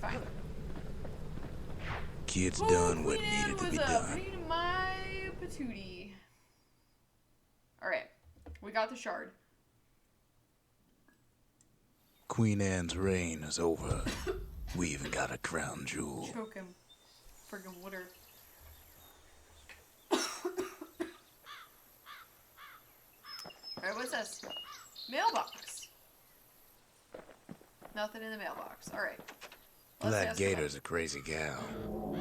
fine. Kid's Ooh, done what Queen needed Anne to was be a done. pain in my patootie. Alright. We got the shard. Queen Anne's reign is over. We even got a crown jewel. Choke him. Friggin' water. Alright, what's this? Mailbox. Nothing in the mailbox. Alright. Black Gator's a crazy gal,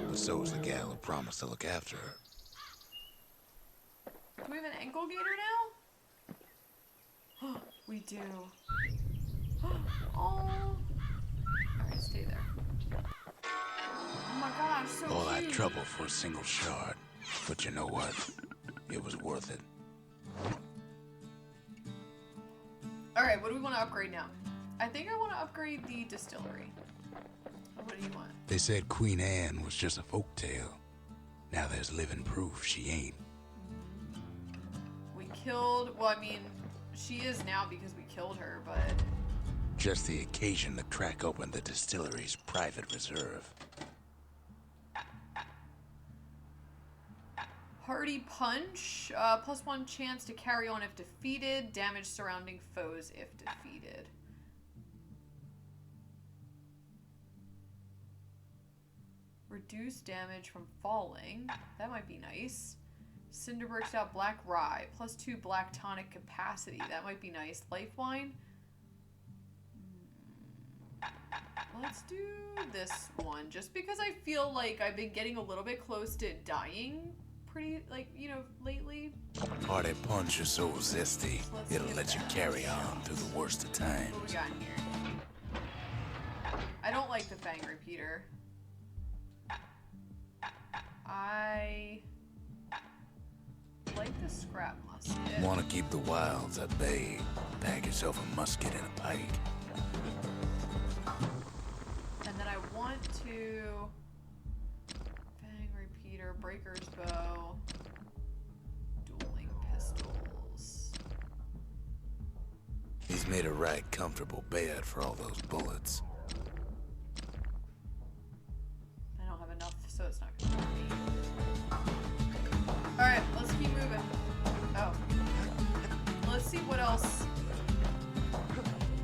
but so is the gal who promised to look after her. Do we have an ankle gator now? We do. Oh. Alright, stay there. Oh my gosh, so All that cute. trouble for a single shard. But you know what? It was worth it. Alright, what do we want to upgrade now? I think I want to upgrade the distillery. What do you want? They said Queen Anne was just a folktale. Now there's living proof she ain't. We killed... Well, I mean, she is now because we killed her, but... Just the occasion to crack open the distillery's private reserve. Hardy Punch. +1 chance to carry on if defeated. Damage surrounding foes if defeated. Reduce damage from falling. That might be nice. Cinder Burst out Black Rye. +2 Black Tonic capacity. That might be nice. Life Wine. Let's do this one. Just because I feel like I've been getting a little bit close to dying pretty, like, you know, lately. Hardy Punch is so zesty, Let's it'll get let you that. carry on through the worst of times. What we got in here? I don't like the Fang Repeater. I like the Scrap Musket. Want to keep the wilds at bay? Pack yourself a musket and a pike. And then I want to Fang Repeater, Breaker's Bow, Dueling Pistols. He's made a right comfortable bed for all those bullets. I don't have enough, so it's not gonna hurt me. Alright, let's keep moving. Oh. Let's see what else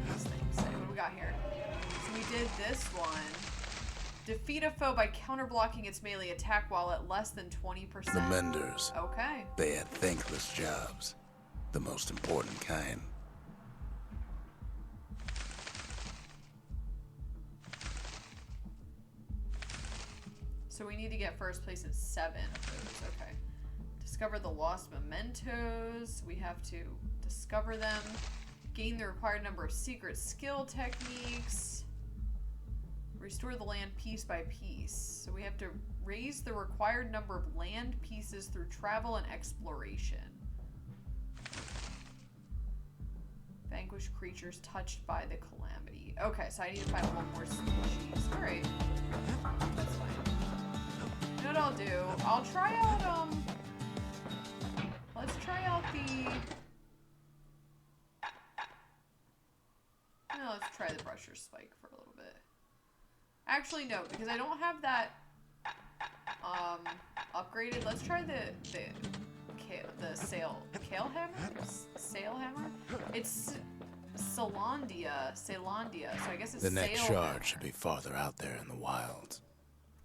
these things say. What do we got here? So we did this one. Defeat a foe by counterblocking its melee attack while at less than 20%. The Menders. Okay. They had thankless jobs. The most important kind. So we need to get first place in 7 of those. Okay. Discover the lost mementos. We have to discover them. Gain the required number of secret skill techniques. Restore the land piece by piece. So we have to raise the required number of land pieces through travel and exploration. Vanquish creatures touched by the calamity. Okay, so I need to find one more species. Alright. That's fine. You know what I'll do? I'll try out, let's try out the... No, let's try the Brusher Spike for a little bit. Actually, no, because I don't have that, upgraded. Let's try the Kale Hammer? Sail Hammer? It's Celandia, so I guess it's The next Sail shard Hammer. should be farther out there in the wilds.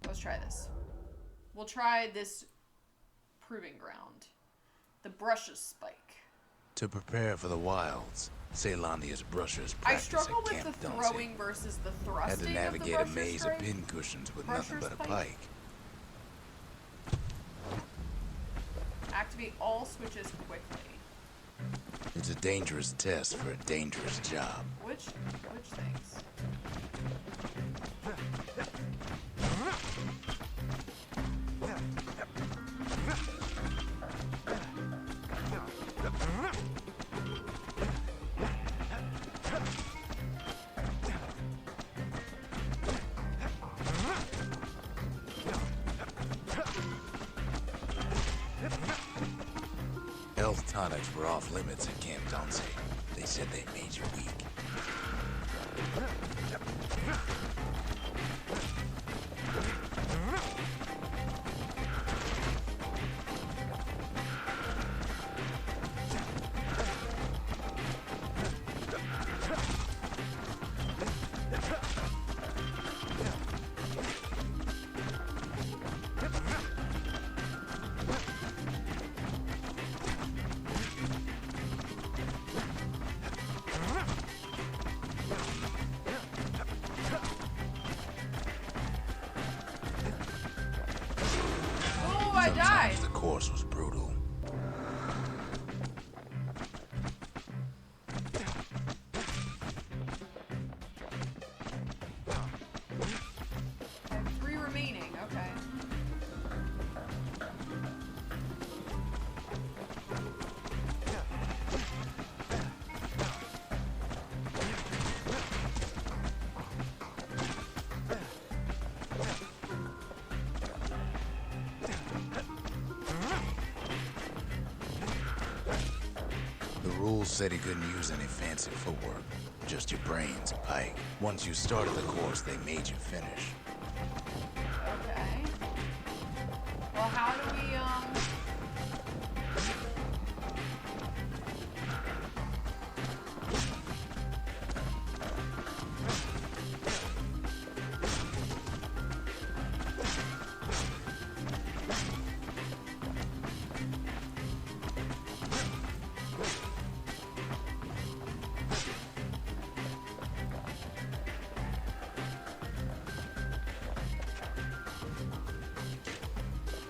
Let's try this. We'll try this proving ground. The Brushes Spike. To prepare for the wilds, Celandia's brushers I practice struggle at with Camp the Duncy. throwing versus the Had thrusting to navigate of a the Brusher maze Strike. of pincushions with Brusher nothing but a spike. pike. Activate all switches quickly. It's a dangerous test for a dangerous job. Which things? Health tonics were off limits at Camp Duncy. They said they made you weak. I died. Sometimes the course was brutal. I have 3 remaining. Okay. The rules said he couldn't use any fancy footwork, just your brains and pike. Once you started the course, they made you finish. Okay. Well, how do we,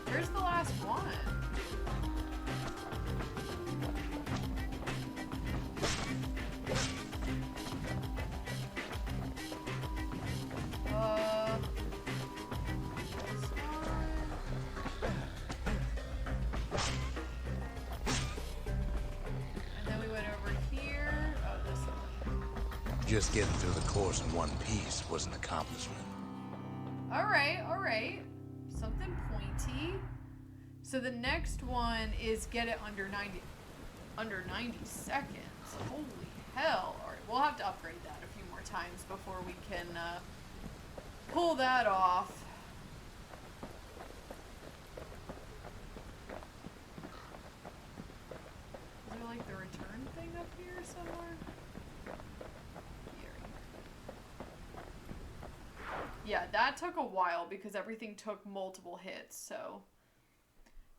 where's the last one? This one. And then we went over here. Oh, this one. Just getting through the course in one piece was an accomplishment. All right. Something pointy. So the next one is get it under 90 seconds. Holy hell. All right, we'll have to upgrade that a few more times before we can pull that off. Is there like the return thing up here somewhere? Here. Yeah, that took a while because everything took multiple hits, so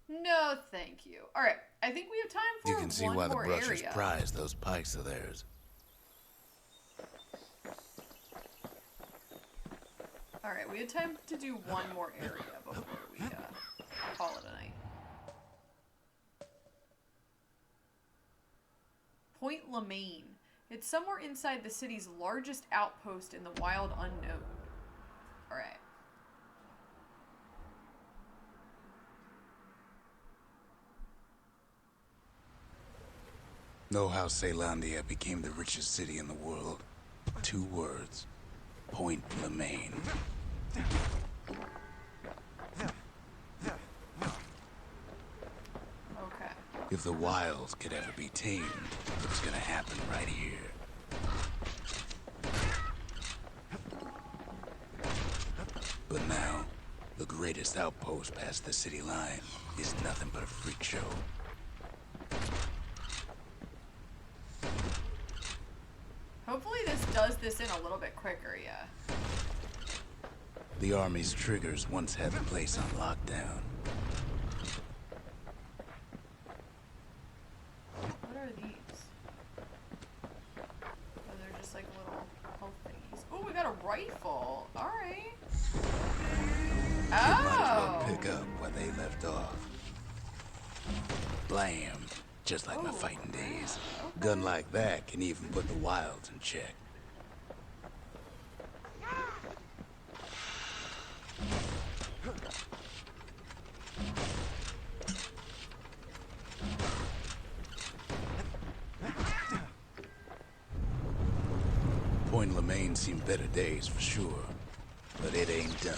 no thank you. Alright, I think we have time for You can see one why the more brushers area. prize those pikes of theirs. Alright, we have time to do one more area before we call it a night. Point Lemaine. It's somewhere inside the city's largest outpost in the wild unknown. Alright. Know how Ceylandia became the richest city in the world? 2 words. Point Lemaine. Okay. If the wilds could ever be tamed, it was gonna happen right here. But now, the greatest outpost past the city line is nothing but a freak show. Hopefully this does this in a little bit quicker, yeah. The Army's triggers once had the place on lockdown. What are these? Oh, they're just like little health thingies. Oh, we got a rifle. Alright. You might as well Oh! pick up where they left off. Blam! Just like my Oh, fighting days. okay. Gun like that can even put the wilds in check. Point Lemaine seen better days for sure, but it ain't done.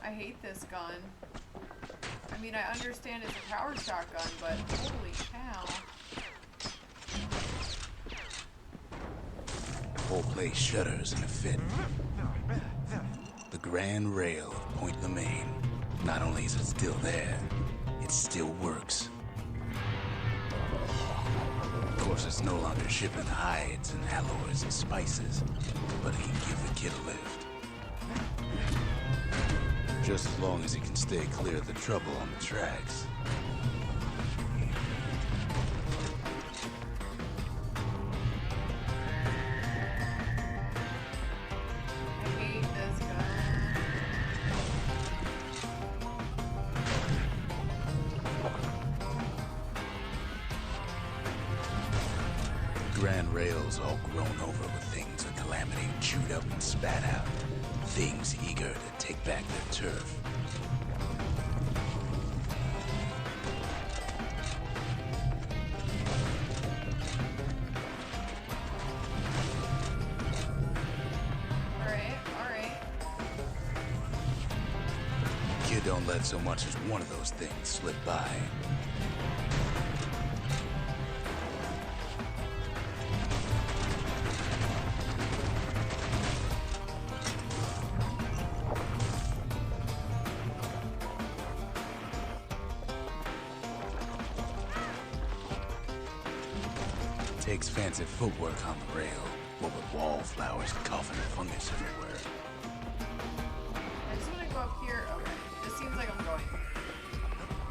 I hate this gun. I mean, I understand it's a power shotgun, but holy cow. Whole place shudders in a fit. The grand rail of Point Lemaine. Not only is it still there, it still works. Of course, it's no longer shipping hides and alloys and spices, but it can give the kid a lift. Just as long as he can stay clear of the trouble on the tracks. Grand Rail's all grown over with things of calamity chewed up and spat out. Things eager to take back their turf. Alright. Kid don't let so much as one of those things slip by. Takes fancy footwork on the rail, what with wallflowers, coffin, and fungus everywhere. I just want to go up here. Okay. This seems like I'm going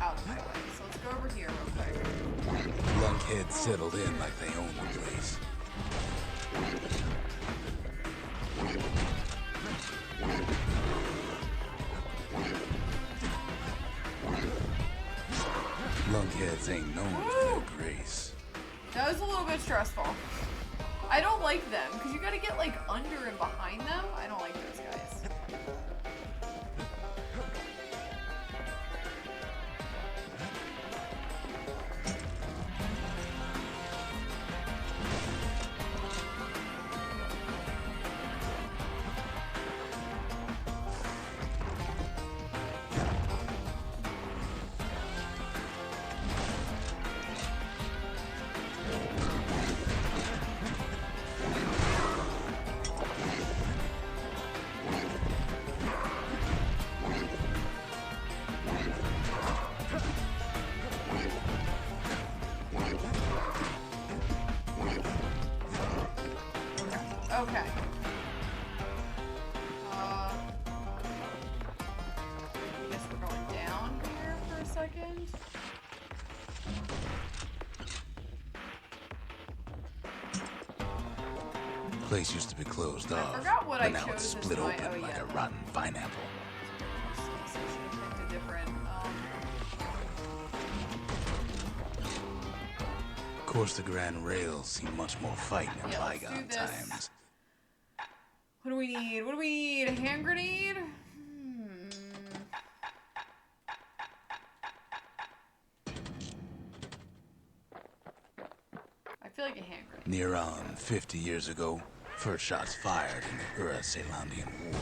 out of my way. So let's go over here real quick. Lunkheads settled in like they own the place. Lunkheads ain't known for their grace. That was a little bit stressful. I don't like them, because you gotta get like under and behind them. I don't like those guys. Okay. I guess we're going down here for a second. The place used to be closed off, forgot what but I now chose it's as split my- open oh, like yeah. a rotten pineapple. So I should have picked a different. Of course, the Grand Rails see much more fighting in Yeah, let's do bygone this. times. What do we need? What do we need? A hand grenade? I feel like a hand grenade. Near on 50 years ago, first shots fired in the Ura-Celandian War.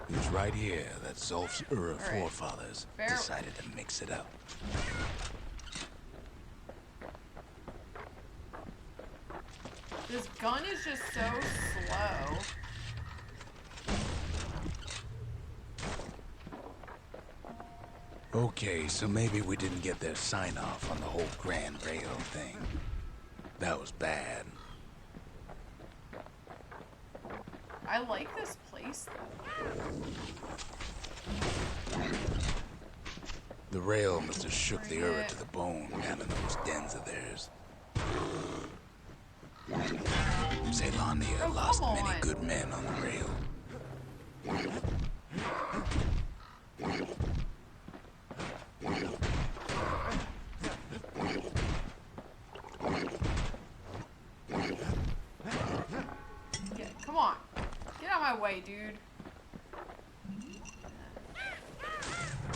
It was right here that Zolf's Ura forefathers decided to mix it up. This gun is just so slow. Okay, so maybe we didn't get their sign-off on the whole Grand Rail thing. That was bad. I like this place though. The rail must have shook the Ura to the bone down in those dens of theirs. Celandia lost many good men on the rail. Come on. Get out of my way, dude.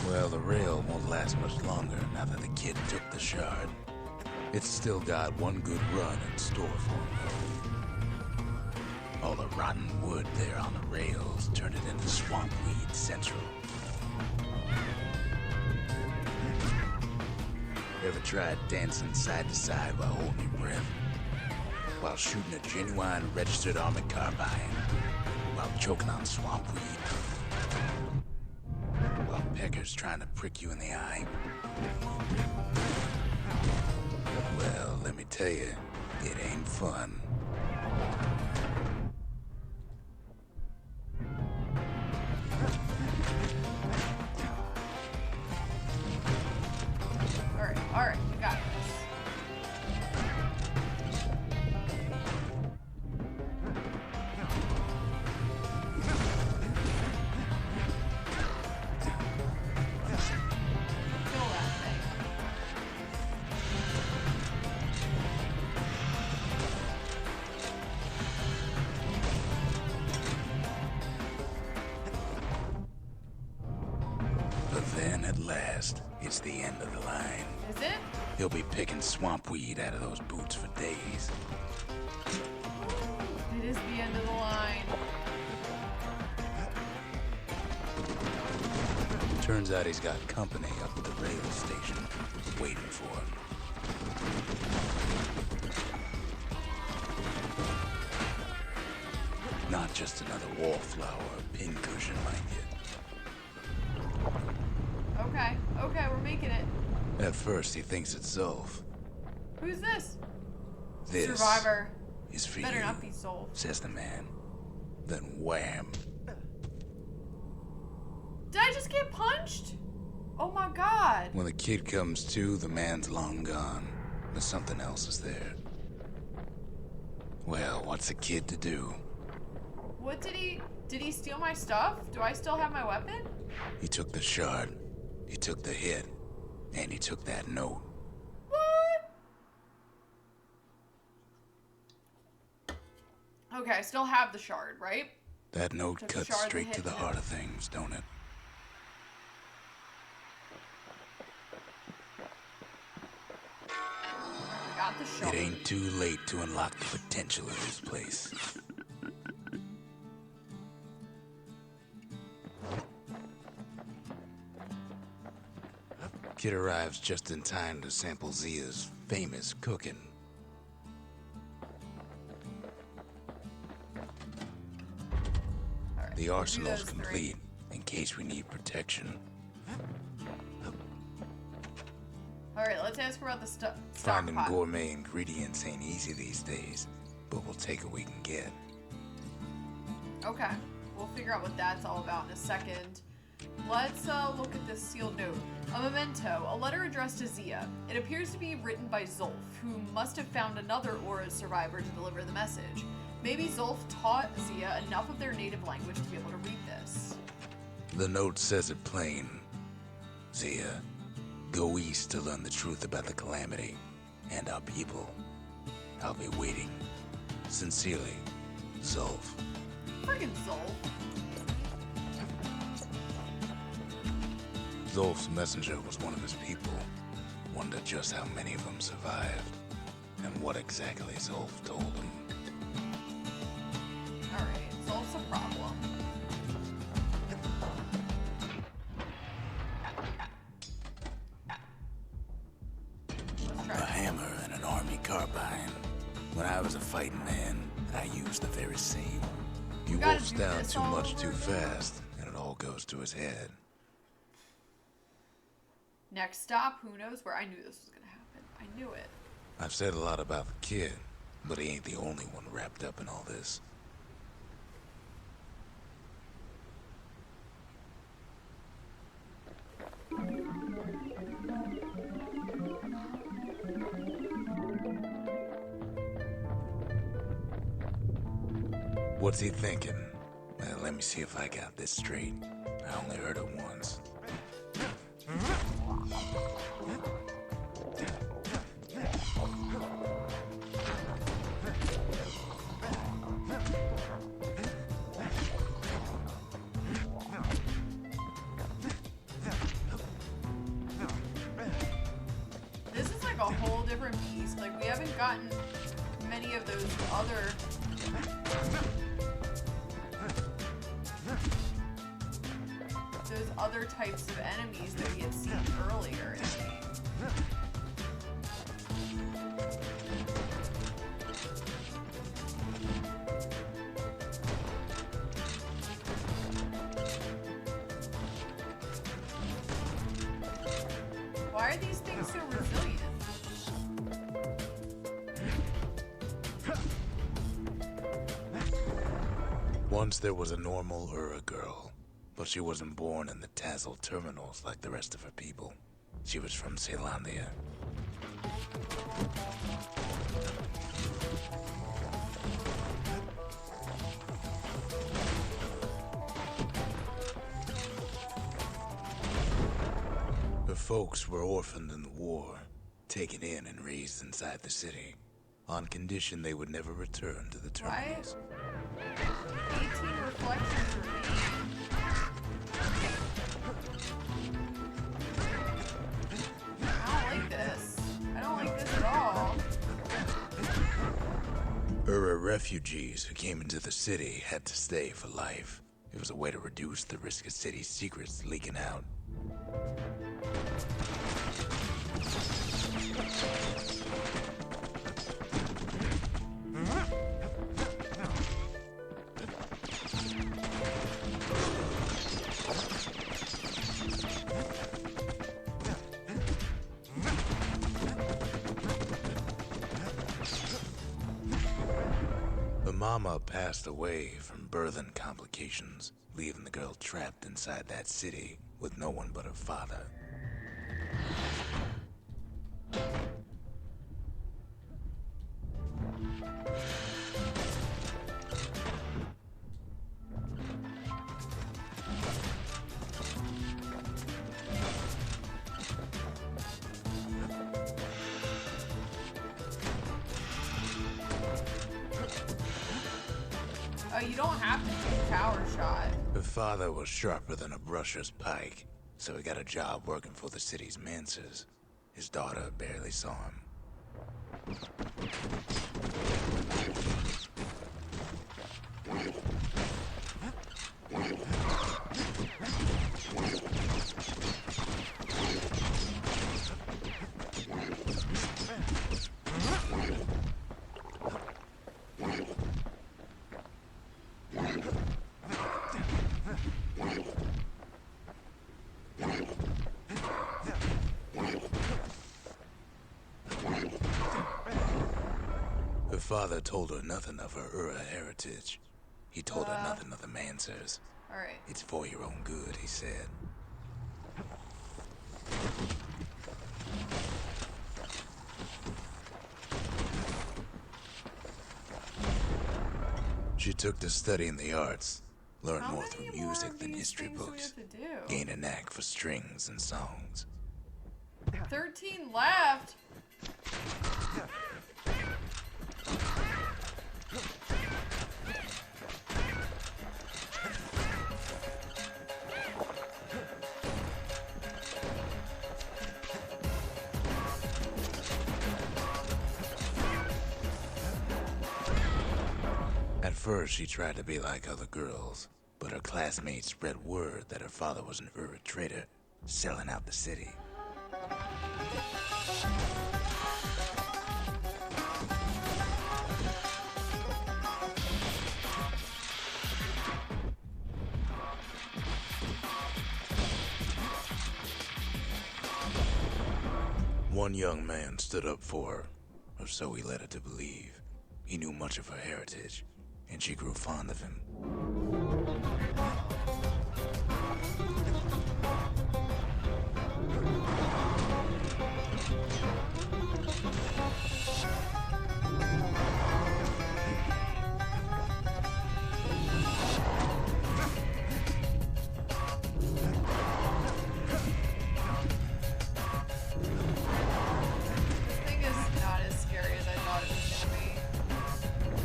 Well, the rail won't last much longer now that the kid took the shard. It's still got one good run in store for him, though. All the rotten wood there on the rails turned it into swamp weed central. Ever tried dancing side to side while holding your breath? While shooting a genuine registered army carbine? While choking on swamp weed? While peckers trying to prick you in the eye? Well, let me tell you, it ain't fun. Alright, we got this. It's the end of the line. Is it? He'll be picking swamp weed out of those boots for days. It is the end of the line. Turns out he's got company up at the rail station, waiting for him. Not just another wallflower or pincushion, mind you. Okay, we're making it. At first, he thinks it's Zolf. Who's this? This Survivor. is for Better you, not be Zolf. says the man. Then wham. Did I just get punched? Oh my god. When the kid comes to, the man's long gone. But something else is there. Well, what's a kid to do? What did he steal my stuff? Do I still have my weapon? He took the shard, he took the hit, and he took that note. What? Okay, I still have the shard, right? That note Took the cuts shard, the straight hit, to the and heart of things, don't it? We got the shard. It ain't too late to unlock the potential of this place. Kid arrives just in time to sample Zia's famous cooking. All right, The we'll do arsenal's those three. complete, in case we need protection. All right, let's ask about the Finding stockpile. gourmet ingredients ain't easy these days, but we'll take what we can get. Okay, we'll figure out what that's all about in a second. Let's look at this sealed note. A memento, a letter addressed to Zia. It appears to be written by Zolf, who must have found another Aura survivor to deliver the message. Maybe Zolf taught Zia enough of their native language to be able to read this. The note says it plain. Zia, go east to learn the truth about the calamity and our people. I'll be waiting. Sincerely, Zolf. Friggin' Zolf. Zolf's messenger was one of his people. Wonder just how many of them survived, and what exactly Zolf told him. Alright, Zolf's a problem. Let's A try. hammer and an army carbine. When I was a fighting man, I used the very same. You gotta wolfs do down this too all much over too again. fast, and it all goes to his head. Next stop, who knows where? I knew this was gonna happen. I knew it. I've said a lot about the kid, but he ain't the only one wrapped up in all this. What's he thinking? Well, let me see if I got this straight. I only heard it once. This is like a whole different beast. Like, we haven't gotten many of those other types of enemies that we had seen earlier in the game. Why are these things so resilient? Once there was a normal Ura girl, but she wasn't born in the Tassel terminals like the rest of her people. She was from Celandia. Her folks were orphaned in the war, taken in and raised inside the city, on condition they would never return to the terminals. 18 reflections remain. Ura refugees who came into the city had to stay for life. It was a way to reduce the risk of city secrets leaking out. The mama passed away from birthing complications, leaving the girl trapped inside that city with no one but her father. Oh, you don't have to do power shot. Her father was sharper than a brusher's pike, so he got a job working for the city's mancers. His daughter barely saw him. Her father told her nothing of her Ura heritage. He told her nothing of the mancers. Alright. It's for your own good, he said. She took to studying the arts, learned How more many through more music of than these history things do we books, have to do? gained a knack for strings and songs. 13 left. At first, she tried to be like other girls, but her classmates spread word that her father was an Ura trader, selling out the city. One young man stood up for her, or so he led her to believe. He knew much of her heritage, and she grew fond of him. This thing is not as scary as I thought it was gonna be.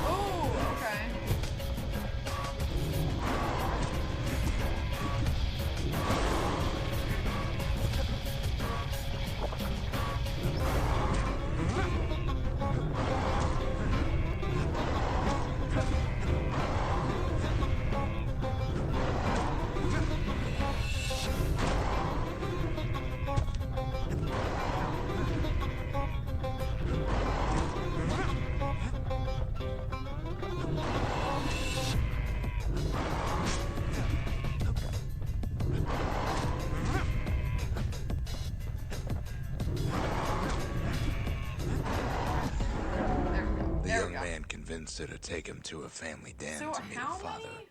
Oh, okay. The There young we go. man convinced her to take him to a family den So to meet how her father. many?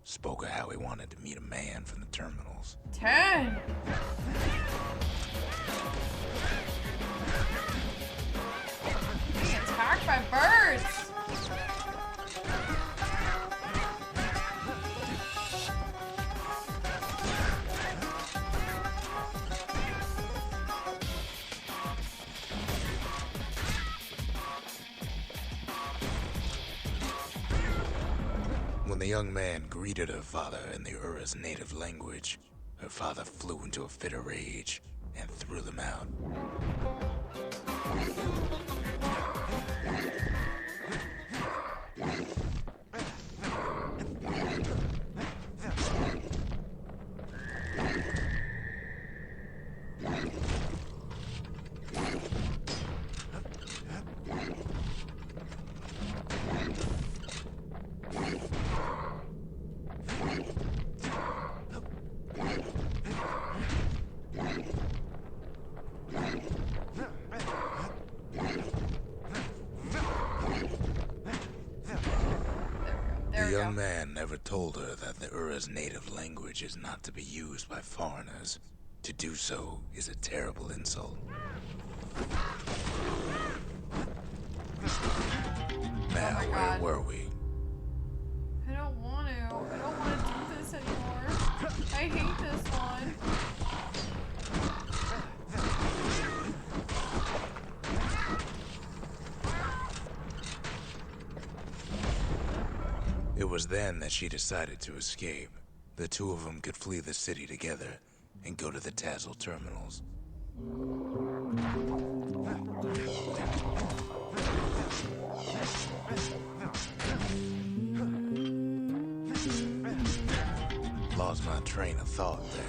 Spoke of how he wanted to meet a man from the terminals. 10. Being attacked by birds. When the young man greeted her father in the Ura's native language, her father flew into a fit of rage and threw them out. The young man never told her that the Ura's native language is not to be used by foreigners. To do so is a terrible insult. Now, where were we? I don't want to. I don't want to do this anymore. I hate this one. It was then that she decided to escape. The two of them could flee the city together and go to the Tassel terminals. Lost my train of thought there.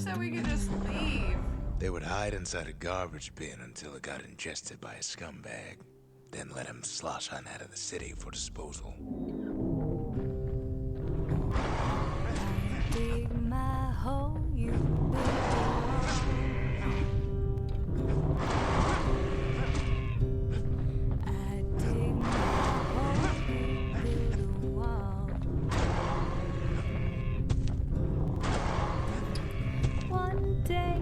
That we could just leave. They would hide inside a garbage bin until it got ingested by a scumbag, then let him slosh on out of the city for disposal. Dig my hole, you I dig my hole, you build a wall. One day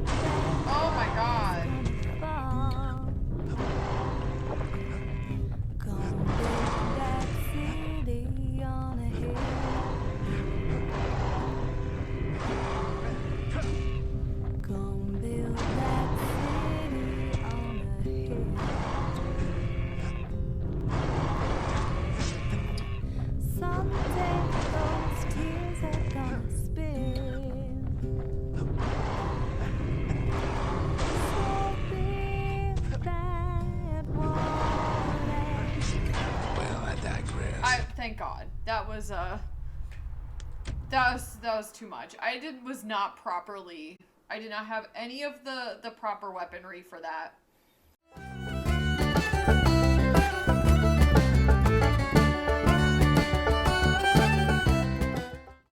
Oh my god. fall. Gonna build that city on a hill. Gonna build that city on a hill. Someday those tears are gonna spill. So build that wall and Well, I digress. Thank God. That was too much. I did not have any of the proper weaponry for that.